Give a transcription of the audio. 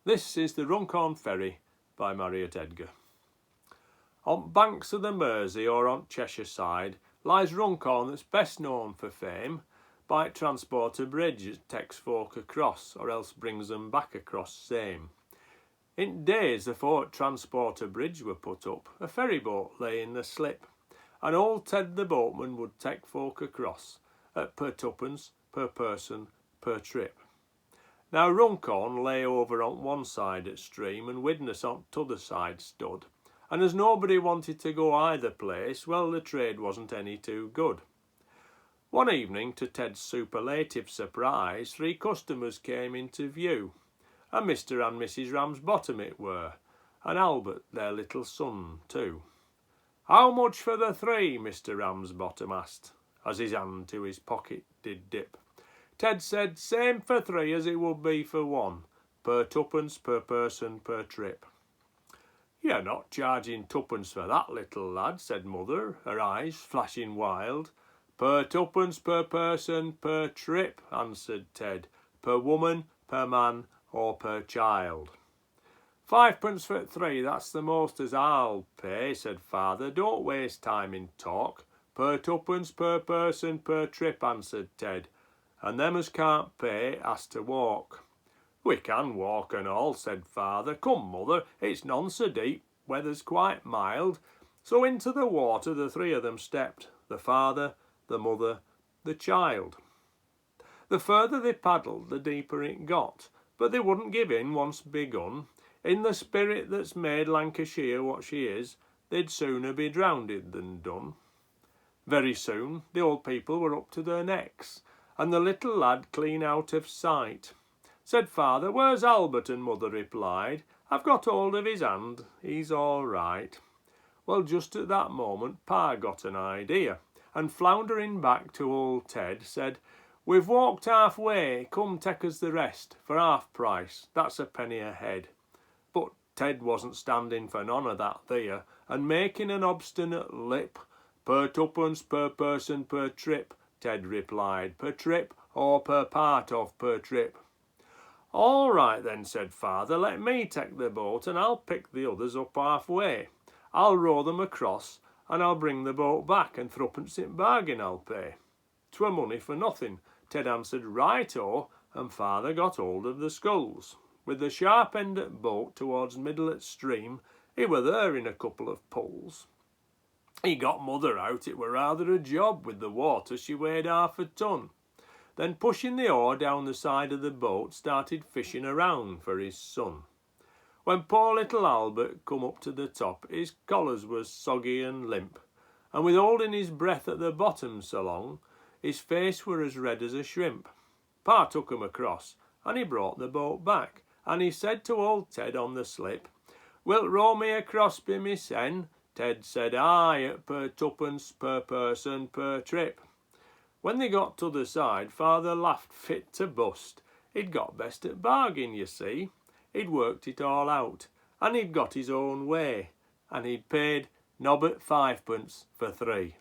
This is the Runcorn Ferry by Marriott Edgar. On banks of the Mersey or on Cheshire side lies Runcorn that's best known for fame by transporter bridge that takes folk across or else brings them back across same. In days afore transporter bridge were put up, a ferry boat lay in the slip, and old Ted the boatman would take folk across at per tuppence per person per trip. Now Runcorn lay over on one side at stream and Widnes on t'other side stood, and as nobody wanted to go either place, well, the trade wasn't any too good. One evening, to Ted's superlative surprise, 3 customers came into view, and Mr. and Mrs. Ramsbottom it were, and Albert, their little son, too. "How much for the 3?" Mr. Ramsbottom asked, as his hand to his pocket did dip. Ted said, "Same for 3 as it would be for 1, per tuppence per person per trip." "You're not charging tuppence for that, little lad," said mother, her eyes flashing wild. "Per tuppence per person per trip," answered Ted, "per woman, per man, or per child." "5pence for 3, that's the most as I'll pay," said father. "Don't waste time in talk." "Per tuppence per person per trip," answered Ted, "and them as can't pay has to walk." "We can walk and all," said father. "Come, mother, it's none so deep, weather's quite mild." So into the water the 3 of them stepped, the father, the mother, the child. The further they paddled, the deeper it got, but they wouldn't give in once begun. In the spirit that's made Lancashire what she is, they'd sooner be drownded than done. Very soon the old people were up to their necks, and the little lad clean out of sight. Said father, "Where's Albert?" and mother replied, "I've got hold of his hand, he's all right." Well, just at that moment pa got an idea, and floundering back to old Ted said, "We've walked halfway, come take us the rest, for half price, that's a penny a head." But Ted wasn't standing for none of that there, and making an obstinate lip, "Per tuppence per person per trip," Ted replied, "per trip or per part of per trip." "All right then," said father, "let me take the boat and I'll pick the others up halfway. I'll row them across and I'll bring the boat back, and 3pence in bargain I'll pay." "'Twere money for nothing," Ted answered. "Right-o," and father got hold of the sculls. With the sharp end at boat towards middle at stream, he were there in a couple of pulls. He got mother out, it were rather a job, with the water she weighed 1/2 a ton. Then pushing the oar down the side of the boat, started fishing around for his son. When poor little Albert come up to the top, his collars was soggy and limp, and with holding his breath at the bottom so long, his face were as red as a shrimp. Pa took him across, and he brought the boat back, and he said to old Ted on the slip, "Wilt row me across by me sen?" Ted said, "Aye, at per tuppence per person per trip." When they got t'other side, father laughed fit to bust. He'd got best at bargain, you see. He'd worked it all out, and he'd got his own way, and he'd paid nobbut 5pence for 3.